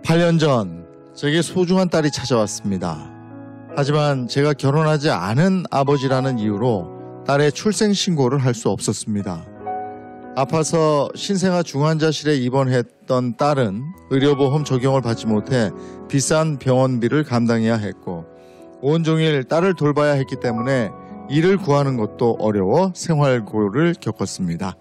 8년 전 제게 소중한 딸이 찾아왔습니다. 하지만 제가 결혼하지 않은 아버지라는 이유로 딸의 출생신고를 할 수 없었습니다. 아파서 신생아 중환자실에 입원했던 딸은 의료보험 적용을 받지 못해 비싼 병원비를 감당해야 했고 온종일 딸을 돌봐야 했기 때문에 일을 구하는 것도 어려워 생활고를 겪었습니다.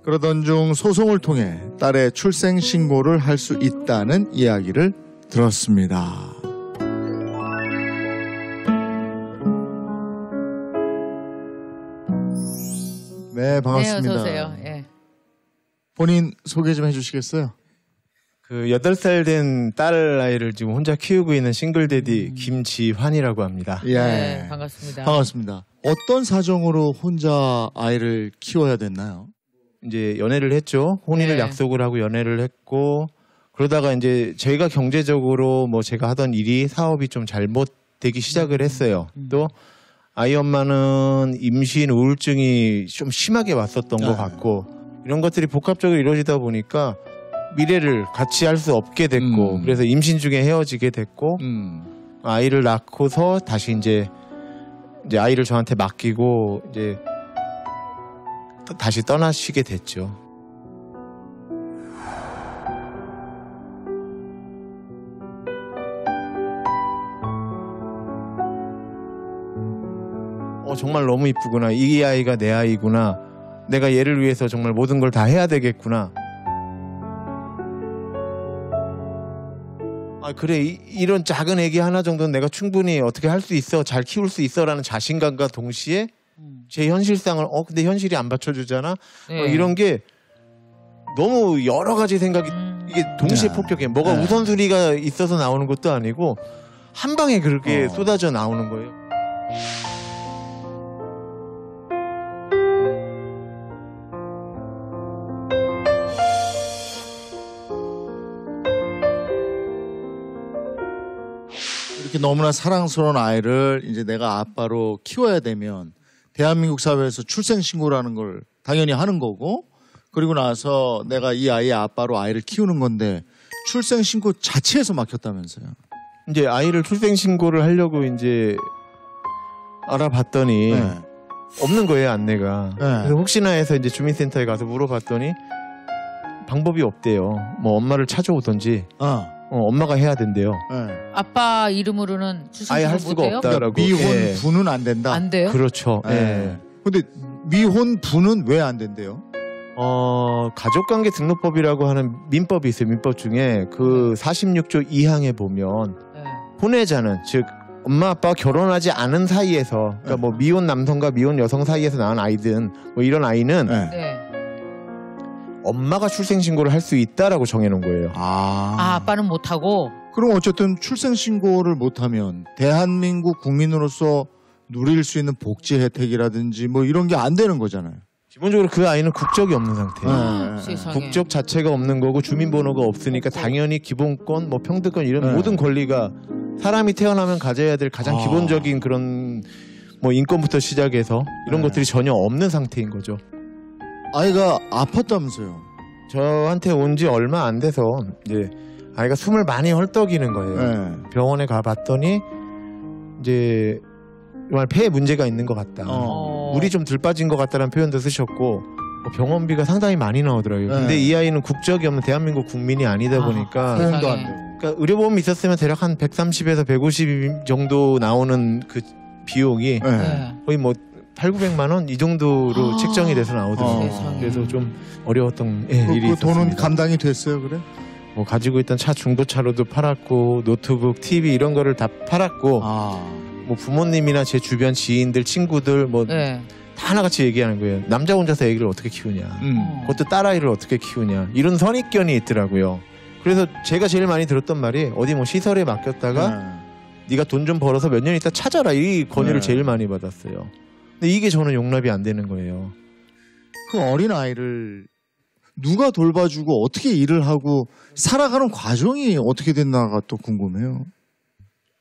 그러던 중 소송을 통해 딸의 출생신고를 할 수 있다는 이야기를 들었습니다. 네, 반갑습니다. 네, 어서 오세요. 예. 본인 소개 좀 해주시겠어요? 그 8살 된 딸 아이를 지금 혼자 키우고 있는 싱글데디 김지환이라고 합니다. 예. 네, 반갑습니다. 반갑습니다. 어떤 사정으로 혼자 아이를 키워야 됐나요? 이제 연애를 했죠. 혼인을 네. 약속을 하고 연애를 했고 그러다가 이제 저희가 경제적으로 뭐 제가 하던 일이 사업이 좀 잘못되기 시작을 했어요. 또 아이 엄마는 임신 우울증이 좀 심하게 왔었던 것 같고 이런 것들이 복합적으로 이루어지다 보니까 미래를 같이 할 수 없게 됐고 그래서 임신 중에 헤어지게 됐고 아이를 낳고서 다시 이제 아이를 저한테 맡기고 이제 다시 떠나시게 됐죠. 정말 너무 이쁘구나. 이 아이가 내 아이구나. 내가 얘를 위해서 정말 모든 걸 다 해야 되겠구나. 그래 이런 작은 애기 하나 정도는 내가 충분히 어떻게 할 수 있어, 잘 키울 수 있어라는 자신감과 동시에 제 현실상을 근데 현실이 안 받쳐주잖아. 이런 게 너무 여러 가지 생각이 이게 동시에 폭격해. 뭐가 우선순위가 있어서 나오는 것도 아니고 한 방에 그렇게 쏟아져 나오는 거예요. 이렇게 너무나 사랑스러운 아이를 이제 내가 아빠로 키워야 되면 대한민국 사회에서 출생신고라는 걸 당연히 하는 거고 그리고 나서 내가 이 아이의 아빠로 아이를 키우는 건데 출생신고 자체에서 막혔다면서요. 이제 아이를 출생신고를 하려고 이제 알아봤더니 없는 거예요, 안내가. 그래서 혹시나 해서 이제 주민센터에 가서 물어봤더니 방법이 없대요. 뭐 엄마를 찾아오든지 엄마가 해야 된대요. 아빠 이름으로는 아예 할 출생신고 수가 못해요? 없다라고. 미혼부는 안 된다. 안 돼요? 그렇죠. 근데 미혼부는 왜 안 된대요? 가족관계 등록법이라고 하는 민법이 있어요. 민법 중에 그 46조 2항에 보면 혼외자는 즉 엄마 아빠가 결혼하지 않은 사이에서 그러니까 뭐 미혼 남성과 미혼 여성 사이에서 낳은 아이든 뭐 이런 아이는 엄마가 출생신고를 할 수 있다라고 정해놓은 거예요. 아빠는 못하고? 그럼 어쨌든 출생신고를 못하면 대한민국 국민으로서 누릴 수 있는 복지 혜택이라든지 뭐 이런 게 안 되는 거잖아요. 기본적으로 그 아이는 국적이 없는 상태예요. 세상에. 국적 자체가 없는 거고 주민번호가 없으니까 당연히 기본권, 뭐 평등권 이런 모든 권리가 사람이 태어나면 가져야 될 가장 기본적인 그런 뭐 인권부터 시작해서 이런 것들이 전혀 없는 상태인 거죠. 아이가 아팠다면서요? 저한테 온 지 얼마 안 돼서 이제 아이가 숨을 많이 헐떡이는 거예요. 병원에 가봤더니 이제 정말 폐에 문제가 있는 것 같다. 물이 좀 덜 빠진 것 같다는 표현도 쓰셨고 병원비가 상당히 많이 나오더라고요. 근데 이 아이는 국적이 없는 대한민국 국민이 아니다 보니까 보험도 안 되고. 그러니까 의료보험이 있었으면 대략 한 130에서 150 정도 나오는 그 비용이 거의 뭐 8,900만 원 이 정도로 책정이 돼서 나오더라고요. 그래서 좀 어려웠던 일이 그 있었습니다. 돈은 감당이 됐어요, 그래? 뭐 가지고 있던 차 중고차로도 팔았고 노트북, TV 이런 거를 다 팔았고 뭐 부모님이나 제 주변 지인들, 친구들 뭐 다 하나같이 얘기하는 거예요. 남자 혼자서 애기를 어떻게 키우냐. 그것도 딸아이를 어떻게 키우냐. 이런 선입견이 있더라고요. 그래서 제가 제일 많이 들었던 말이 어디 뭐 시설에 맡겼다가 네가 돈 좀 벌어서 몇 년 있다 찾아라. 이 권유를 제일 많이 받았어요. 근데 이게 저는 용납이 안 되는 거예요. 그 어린 아이를 누가 돌봐주고 어떻게 일을 하고 살아가는 과정이 어떻게 됐나가 또 궁금해요.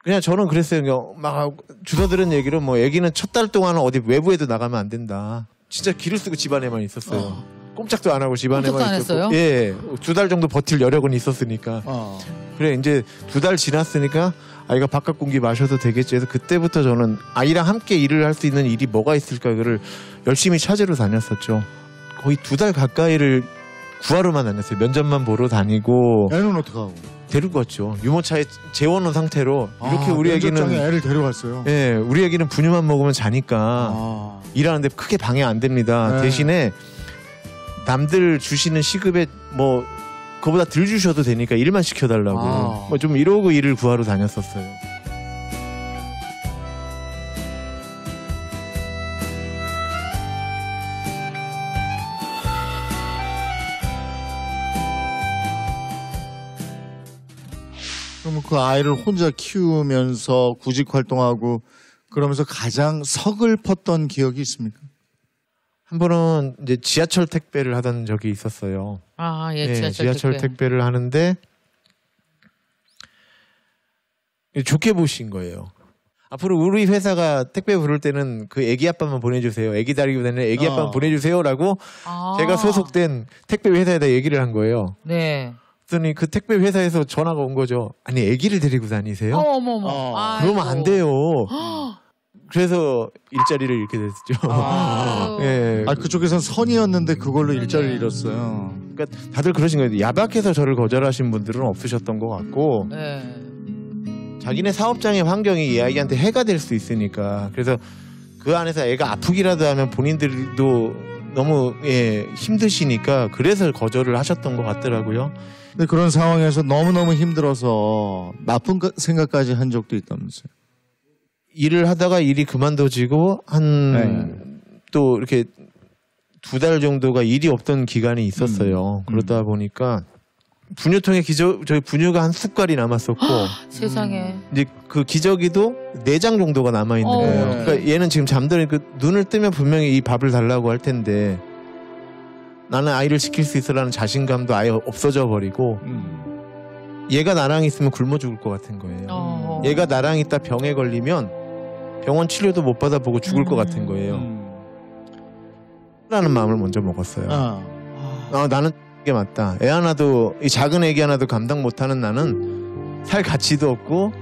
그냥 저는 그랬어요. 막 주워들은 얘기를 뭐 애기는 첫 달 동안은 어디 외부에도 나가면 안 된다. 진짜 기를 쓰고 집안에만 있었어요. 꼼짝도 안 하고 집안에만 꼼짝도 안 있었고. 했어요? 예, 2달 정도 버틸 여력은 있었으니까. 그래 이제 2달 지났으니까 아이가 바깥 공기 마셔도 되겠지 해서 그때부터 저는 아이랑 함께 일을 할 수 있는 일이 뭐가 있을까 그를 열심히 찾으러 다녔었죠. 거의 2달 가까이를 구하러만 다녔어요. 면접만 보러 다니고. 애는 어떻게 하고? 데리고 왔죠. 유모차에 재워놓은 상태로 이렇게 우리 애기는 애를 데려갔어요. 예, 우리 애기는 분유만 먹으면 자니까 일하는데 크게 방해 안 됩니다. 네. 대신에 남들 주시는 시급에 뭐 그보다 덜 주셔도 되니까 일만 시켜달라고 뭐 좀 이러고 일을 구하러 다녔었어요. 그러면 그 아이를 혼자 키우면서 구직 활동하고 그러면서 가장 서글펐던 기억이 있습니까? 한 번은 이제 지하철 택배를 하던 적이 있었어요. 아, 예, 네, 지하철 택배. 택배를 하는데 좋게 보신 거예요. 앞으로 우리 회사가 택배 부를 때는 그 애기 아빠만 보내주세요. 애기 다리고 다니는 애기 아빠만 보내주세요라고 제가 소속된 택배 회사에다 얘기를 한 거예요. 네. 그랬더니 그 택배 회사에서 전화가 온 거죠. 아니 애기를 데리고 다니세요? 어머머. 그러면 안 돼요. 그래서 일자리를 잃게 됐죠. 예. 그쪽에선 선이었는데 그걸로 일자리를 잃었어요. 그러니까 다들 그러신 거예요. 야박해서 저를 거절하신 분들은 없으셨던 것 같고 네. 자기네 사업장의 환경이 이 아이한테 해가 될 수 있으니까 그래서 그 안에서 애가 아프기라도 하면 본인들도 너무 힘드시니까 그래서 거절을 하셨던 것 같더라고요. 근데 그런 상황에서 너무너무 힘들어서 나쁜 생각까지 한 적도 있다면서요. 일을 하다가 일이 그만둬지고 또 이렇게 2달 정도가 일이 없던 기간이 있었어요. 그러다 보니까 분유통에 저희 분유가 한 숟갈이 남았었고 세상에. 이제 그 기저귀도 4장 정도가 남아 있는 거예요. 네. 그러니까 얘는 지금 잠들어 눈을 뜨면 분명히 이 밥을 달라고 할 텐데 나는 아이를 지킬 수 있어라는 자신감도 아예 없어져 버리고 얘가 나랑 있으면 굶어 죽을 것 같은 거예요. 얘가 나랑 있다 병에 걸리면 병원 치료도 못 받아보고 죽을 것 같은 거예요. 라는 마음을 먼저 먹었어요. 나는 이게 맞다. 애 하나도 이 작은 애기 하나도 감당 못하는 나는 살 가치도 없고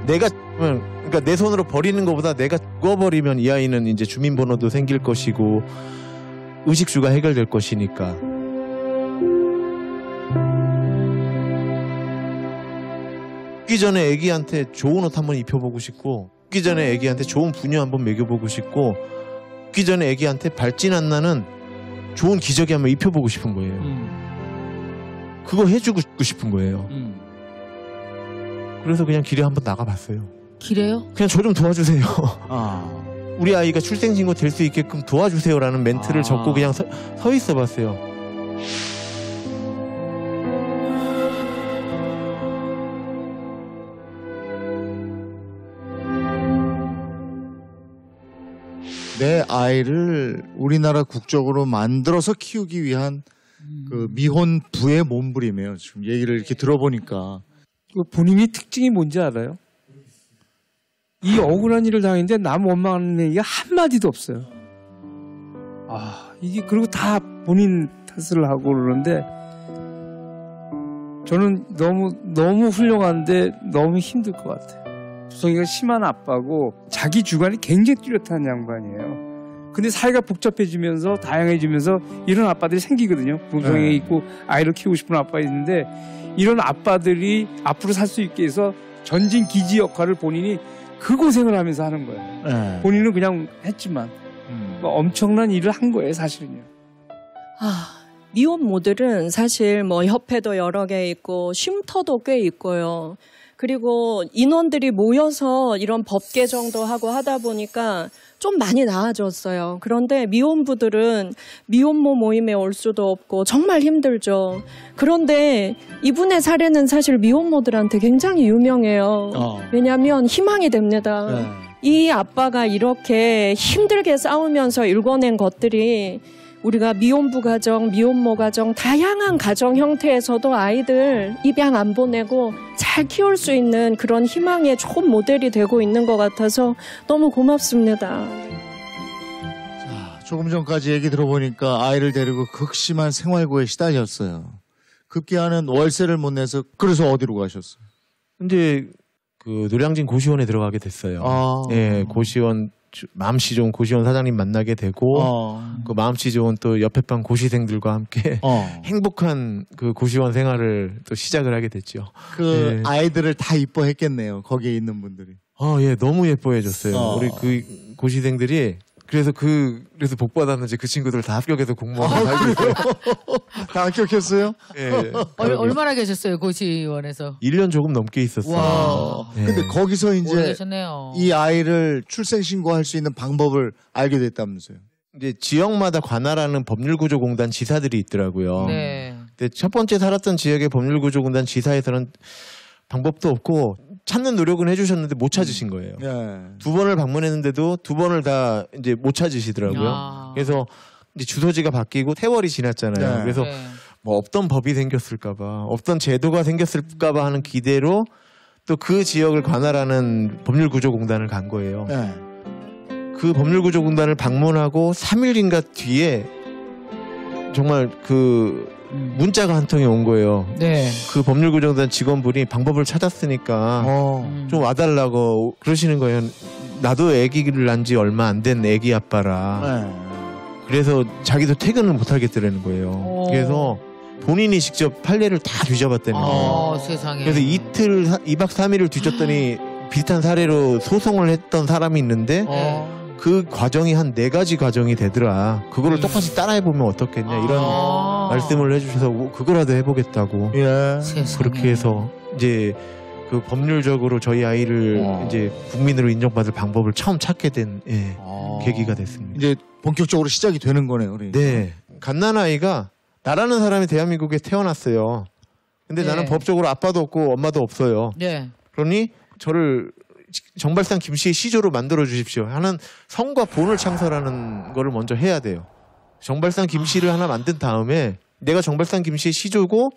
내가 그러니까 내 손으로 버리는 것보다 내가 죽어버리면 이 아이는 이제 주민번호도 생길 것이고 의식주가 해결될 것이니까. 죽기 전에 애기한테 좋은 옷 한번 입혀보고 싶고 죽기 전에 애기한테 좋은 분유 한번 먹여보고 싶고 죽기 전에 애기한테 발진 안 나는 좋은 기저귀 한번 입혀보고 싶은 거예요. 그거 해주고 싶은 거예요. 그래서 그냥 길에 한번 나가봤어요. 길에요? 그냥 저 좀 도와주세요. 우리 아이가 출생신고 될 수 있게끔 도와주세요라는 멘트를 적고 그냥 서 있어 봤어요. 내 아이를 우리나라 국적으로 만들어서 키우기 위한 그 미혼 부의 몸부림이에요. 지금 얘기를 이렇게 들어보니까. 본인이 특징이 뭔지 알아요? 이 억울한 일을 당했는데 남 원망하는 얘기가 한마디도 없어요. 이게 그리고 다 본인 탓을 하고 그러는데 저는 너무 훌륭한데 너무 힘들 것 같아요. 주성이가 심한 아빠고 자기 주관이 굉장히 뚜렷한 양반이에요. 근데 사회가 복잡해지면서 다양해지면서 이런 아빠들이 생기거든요. 동성애 있고 아이를 키우고 싶은 아빠 있는데 이런 아빠들이 앞으로 살 수 있게 해서 전진 기지 역할을 본인이 그 고생을 하면서 하는 거예요. 본인은 그냥 했지만 엄청난 일을 한 거예요, 사실은요. 미혼모들은 사실 뭐 협회도 여러 개 있고 쉼터도 꽤 있고요. 그리고 인원들이 모여서 이런 법 개정도 하고 하다 보니까 좀 많이 나아졌어요. 그런데 미혼부들은 미혼모 모임에 올 수도 없고 정말 힘들죠. 그런데 이분의 사례는 사실 미혼모들한테 굉장히 유명해요. 왜냐하면 희망이 됩니다. 이 아빠가 이렇게 힘들게 싸우면서 일궈낸 것들이 우리가 미혼부 가정, 미혼모 가정, 다양한 가정 형태에서도 아이들 입양 안 보내고 잘 키울 수 있는 그런 희망의 좋은 모델이 되고 있는 것 같아서 너무 고맙습니다. 자, 조금 전까지 얘기 들어보니까 아이를 데리고 극심한 생활고에 시달렸어요. 급기야는 월세를 못 내서 그래서 어디로 가셨어요? 이제 그 노량진 고시원에 들어가게 됐어요. 아. 예, 고시원 마음씨 좋은 고시원 사장님 만나게 되고 그 마음씨 좋은 또 옆에 방 고시생들과 함께 행복한 그 고시원 생활을 또 시작을 하게 됐죠. 그 예. 아이들을 다 이뻐했겠네요. 거기에 있는 분들이. 예, 너무 예뻐해줬어요. 우리 그 고시생들이 그래서 복 받았는지 그 친구들 다 합격해서 공무원 살고 있어요. 다 합격했어요? 예. 얼마나 계셨어요 고시원에서? 1년 조금 넘게 있었어요. 와. 예. 근데 거기서 오래 이제 계셨네요. 이 아이를 출생신고할 수 있는 방법을 알게 됐다면서요. 이제 지역마다 관할하는 법률구조공단 지사들이 있더라고요. 네. 근데 첫 번째 살았던 지역의 법률구조공단 지사에서는 방법도 없고 찾는 노력은 해주셨는데 못 찾으신 거예요. 네. 두 번을 방문했는데도 두 번을 다 이제 못 찾으시더라고요. 아. 그래서 이제 주소지가 바뀌고 세월이 지났잖아요. 네. 그래서 네. 뭐 없던 법이 생겼을까봐, 없던 제도가 생겼을까봐 하는 기대로 또 그 지역을 관할하는 법률구조공단을 간 거예요. 네. 그 법률구조공단을 방문하고 3일인가 뒤에 정말 그 문자가 한 통이 온 거예요. 네. 그 법률구조공단 직원분이 방법을 찾았으니까 좀 와달라고 그러시는 거예요. 나도 아기를 낳은 지 얼마 안 된 아기 아빠라. 네. 그래서 자기도 퇴근을 못 하겠더라는 거예요. 오. 그래서 본인이 직접 판례를 다 뒤져봤다는 거예요. 세상에. 그래서 이틀 2박 3일을 뒤졌더니 비슷한 사례로 소송을 했던 사람이 있는데 그 과정이 한 4가지 과정이 되더라. 그거를 똑같이 따라해보면 어떻겠냐 이런 말씀을 해주셔서 그거라도 해보겠다고. 예. 세상에. 그렇게 해서 이제 그 법률적으로 저희 아이를 이제 국민으로 인정받을 방법을 처음 찾게 된 계기가 됐습니다. 이제 본격적으로 시작이 되는 거네요. 그러니까. 네. 갓난아이가 나라는 사람이 대한민국에 태어났어요. 근데 네. 나는 법적으로 아빠도 없고 엄마도 없어요. 네. 그러니 저를 정발산 김씨의 시조로 만들어 주십시오 하는 성과 본을 창설하는 거를 먼저 해야 돼요. 정발산 김씨를 하나 만든 다음에 내가 정발산 김씨의 시조고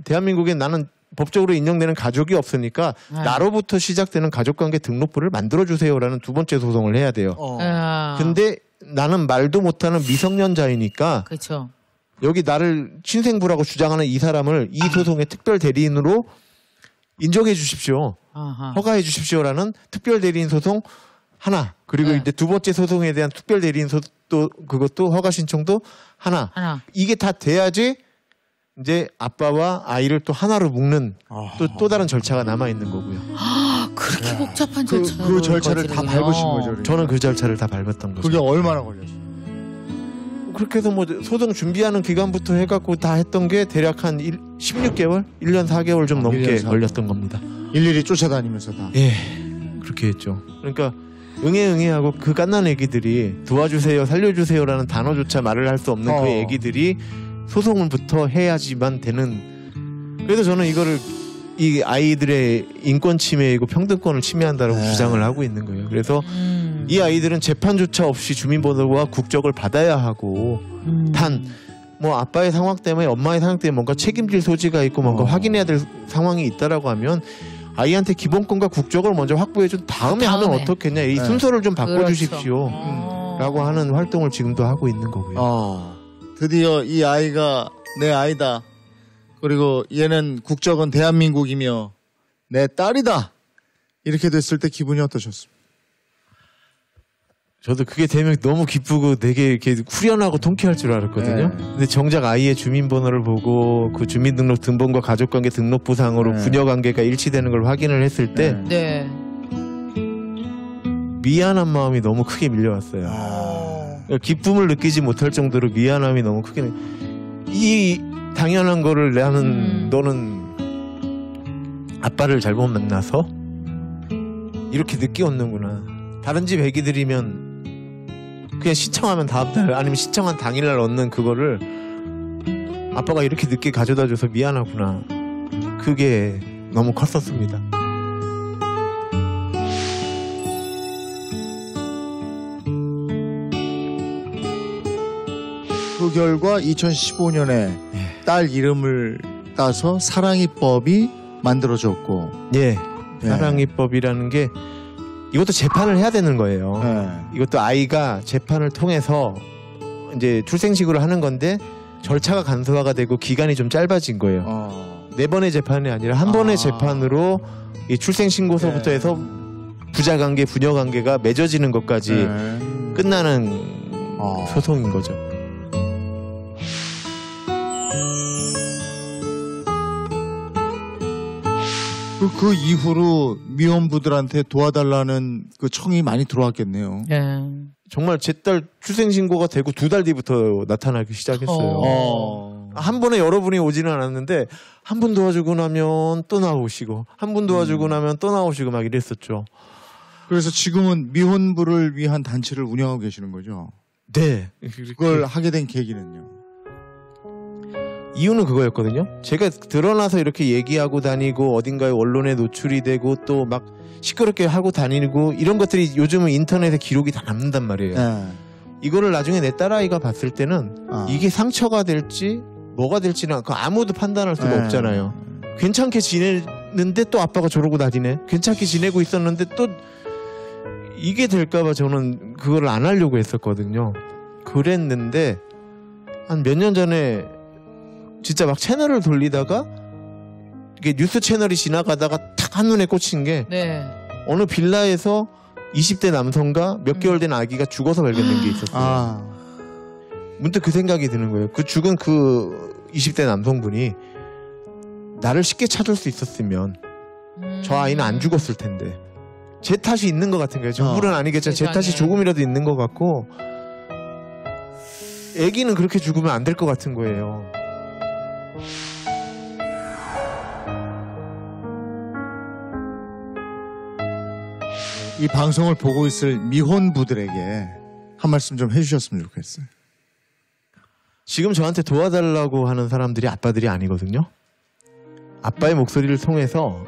대한민국에 나는 법적으로 인정되는 가족이 없으니까 나로부터 시작되는 가족관계 등록부를 만들어 주세요라는 두 번째 소송을 해야 돼요. 근데 나는 말도 못하는 미성년자이니까 그렇죠. 여기 나를 친생부라고 주장하는 이 사람을 이 소송의 특별 대리인으로 인정해 주십시오. 허가해 주십시오라는 특별 대리인 소송 하나. 그리고 네. 이제 두 번째 소송에 대한 특별 대리인 그것도 허가 신청도 하나. 이게 다 돼야지 이제 아빠와 아이를 또 하나로 묶는 또 다른 절차가 남아 있는 거고요. 그렇게 복잡한 그 절차를 다 거치는군요. 밟으신 거죠. 그러니까. 저는 그 절차를 다 밟았던 거죠. 그게 얼마나 걸렸어요? 그렇게 해서 뭐 소송 준비하는 기간부터 해갖고 다 했던 게 대략 한 16개월? 1년 4개월 좀 넘게 1년 4개월. 걸렸던 겁니다. 일일이 쫓아다니면서 다. 예, 그렇게 했죠. 그러니까 응애 하고 그 갓난 애기들이 도와주세요, 살려주세요라는 단어조차 말을 할 수 없는 그 애기들이 소송을부터 해야지만 되는. 그래서 저는 이거를 이 아이들의 인권 침해이고 평등권을 침해한다고 주장을 하고 있는 거예요. 그래서 이 아이들은 재판조차 없이 주민번호와 국적을 받아야 하고 단 뭐 아빠의 상황 때문에 엄마의 상황 때문에 뭔가 책임질 소지가 있고 뭔가 확인해야 될 상황이 있다라고 하면 아이한테 기본권과 국적을 먼저 확보해준 다음에 하면 어떻겠냐. 이 순서를 좀 바꿔주십시오. 라고 하는 활동을 지금도 하고 있는 거고요. 드디어 이 아이가 내 아이다. 그리고 얘는 국적은 대한민국이며 내 딸이다. 이렇게 됐을 때 기분이 어떠셨습니까? 저도 그게 되면 너무 기쁘고 되게 이렇게 후련하고 통쾌할 줄 알았거든요. 네. 근데 정작 아이의 주민번호를 보고 그 주민등록 등본과 가족관계 등록부상으로 부녀관계가 일치되는 걸 확인을 했을 때 네. 미안한 마음이 너무 크게 밀려왔어요. 기쁨을 느끼지 못할 정도로 미안함이 너무 크게 이 당연한 거를 너는 아빠를 잘못 만나서 이렇게 늦게 얻는구나. 다른 집 애기들이면 그냥 시청하면 다음날 아니면 시청한 당일날 얻는 그거를 아빠가 이렇게 늦게 가져다줘서 미안하구나. 그게 너무 컸었습니다. 그 결과 2015년에 딸 이름을 따서 사랑이법이 만들어졌고 예. 사랑이법이라는 게 이것도 재판을 해야 되는 거예요. 네. 이것도 아이가 재판을 통해서 이제 출생신고를 하는 건데 절차가 간소화가 되고 기간이 좀 짧아진 거예요. 4번의 재판이 아니라 한 번의 재판으로 이 출생신고서부터 네. 해서 부자관계, 부녀관계가 맺어지는 것까지 네. 끝나는 소송인 거죠. 그 이후로 미혼부들한테 도와달라는 그 청이 많이 들어왔겠네요. 네. 정말 제 딸 출생신고가 되고 2달 뒤부터 나타나기 시작했어요. 한 번에 여러분이 오지는 않았는데 한 분 도와주고 나면 또 나오시고 한 분 도와주고 나면 또 나오시고 막 이랬었죠. 그래서 지금은 미혼부를 위한 단체를 운영하고 계시는 거죠. 네. 그걸 하게 된 계기는요. 이유는 그거였거든요. 제가 드러나서 이렇게 얘기하고 다니고 어딘가에 언론에 노출이 되고 또 막 시끄럽게 하고 다니고 이런 것들이 요즘은 인터넷에 기록이 다 남는단 말이에요. 네. 이거를 나중에 내 딸아이가 봤을 때는 이게 상처가 될지 뭐가 될지는 아무도 판단할 수가 네. 없잖아요. 괜찮게 지내는데 또 아빠가 저러고 다니네. 괜찮게 지내고 있었는데 또 이게 될까봐 저는 그걸 안 하려고 했었거든요. 그랬는데 한 몇 년 전에 진짜 막 채널을 돌리다가 이게 뉴스 채널이 지나가다가 탁 한눈에 꽂힌 게 네. 어느 빌라에서 20대 남성과 몇 개월 된 아기가 죽어서 발견된 게 있었어요. 문득 그 생각이 드는 거예요. 그 죽은 그 20대 남성분이 나를 쉽게 찾을 수 있었으면 저 아이는 안 죽었을 텐데 제 탓이 있는 것 같은 거예요. 전부는 아니겠지만 제 탓이 조금이라도 있는 것 같고 아기는 그렇게 죽으면 안 될 것 같은 거예요. 이 방송을 보고 있을 미혼부들에게 한 말씀 좀 해주셨으면 좋겠어요. 지금 저한테 도와달라고 하는 사람들이 아빠들이 아니거든요. 아빠의 목소리를 통해서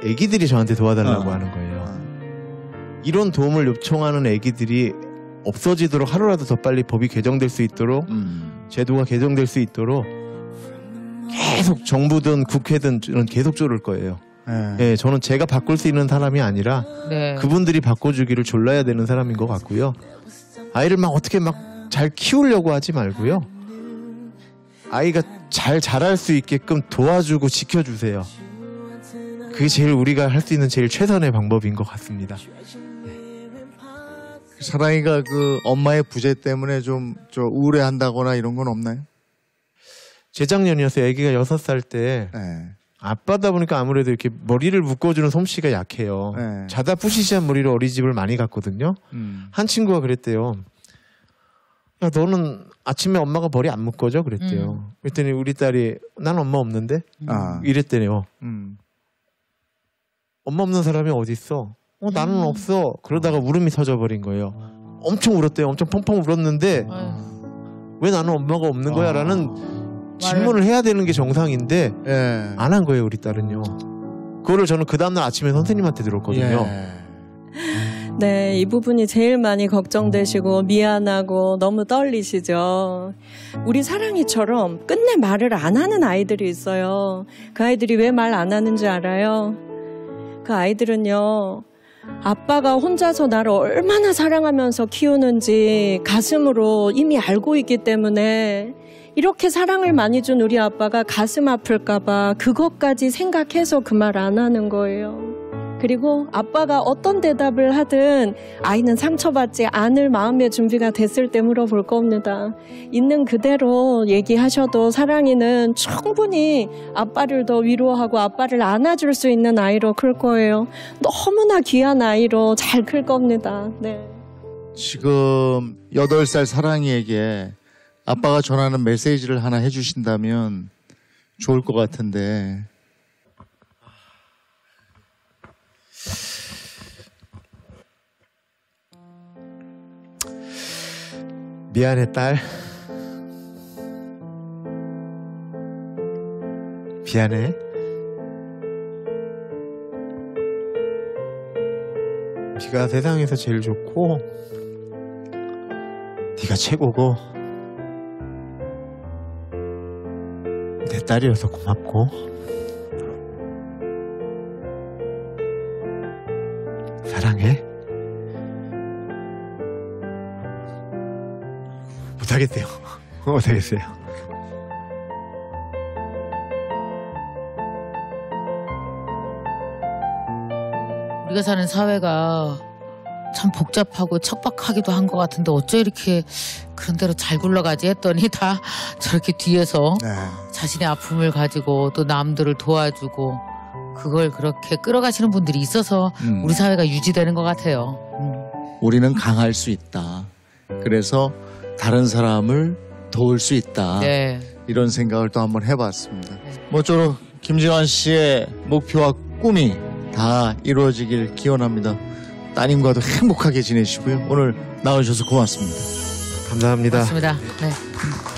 아기들이 저한테 도와달라고 하는 거예요. 이런 도움을 요청하는 아기들이 없어지도록 하루라도 더 빨리 법이 개정될 수 있도록 제도가 개정될 수 있도록 계속 정부든 국회든 저는 계속 조를 거예요. 네, 저는 제가 바꿀 수 있는 사람이 아니라 네. 그분들이 바꿔주기를 졸라야 되는 사람인 것 같고요. 아이를 막 어떻게 막 잘 키우려고 하지 말고요. 아이가 잘 자랄 수 있게끔 도와주고 지켜주세요. 그게 제일 우리가 할 수 있는 제일 최선의 방법인 것 같습니다. 사랑이가 그 엄마의 부재 때문에 좀 우울해한다거나 이런 건 없나요? 재작년이었어요. 아기가 6살 때 네. 아빠다 보니까 아무래도 이렇게 머리를 묶어주는 솜씨가 약해요. 네. 자다 푸시시한 머리로 어린이집을 많이 갔거든요. 한 친구가 그랬대요. 야, 너는 아침에 엄마가 머리 안 묶어줘? 그랬대요. 그랬더니 우리 딸이 난 엄마 없는데? 이랬대요. 엄마 없는 사람이 어디 있어? 나는 없어. 그러다가 울음이 터져버린 거예요. 엄청 울었대요. 엄청 펑펑 울었는데 왜 나는 엄마가 없는 거야? 라는 질문을 해야 되는 게 정상인데 예. 안 한 거예요. 우리 딸은요. 그거를 저는 그 다음날 아침에 선생님한테 들었거든요. 예. 네, 이 부분이 제일 많이 걱정되시고 미안하고 너무 떨리시죠. 우리 사랑이처럼 끝내 말을 안 하는 아이들이 있어요. 그 아이들이 왜 말 안 하는지 알아요? 그 아이들은요, 아빠가 혼자서 나를 얼마나 사랑하면서 키우는지 가슴으로 이미 알고 있기 때문에 이렇게 사랑을 많이 준 우리 아빠가 가슴 아플까봐 그것까지 생각해서 그 말 안 하는 거예요. 그리고 아빠가 어떤 대답을 하든 아이는 상처받지 않을 마음의 준비가 됐을 때 물어볼 겁니다. 있는 그대로 얘기하셔도 사랑이는 충분히 아빠를 더 위로하고 아빠를 안아줄 수 있는 아이로 클 거예요. 너무나 귀한 아이로 잘 클 겁니다. 네. 지금 8살 사랑이에게 아빠가 전하는 메시지를 하나 해주신다면 좋을 것 같은데. 미안해, 딸. 미안해. 네가 세상에서 제일 좋고 네가 최고고 내 딸이어서 고맙고 사랑해? 못하겠대요. 못하겠어요. 우리가 사는 사회가 참 복잡하고 척박하기도 한 것 같은데 어째 이렇게 그런 대로 잘 굴러가지 했더니 다 저렇게 뒤에서 네. 자신의 아픔을 가지고 또 남들을 도와주고 그걸 그렇게 끌어가시는 분들이 있어서 우리 사회가 유지되는 것 같아요. 우리는 강할 수 있다. 그래서 다른 사람을 도울 수 있다. 네. 이런 생각을 또 한번 해봤습니다. 모쪼록 김지환 씨의 목표와 꿈이 다 이루어지길 기원합니다. 따님과도 행복하게 지내시고요. 오늘 나와주셔서 고맙습니다. 감사합니다. 맞습니다. 네.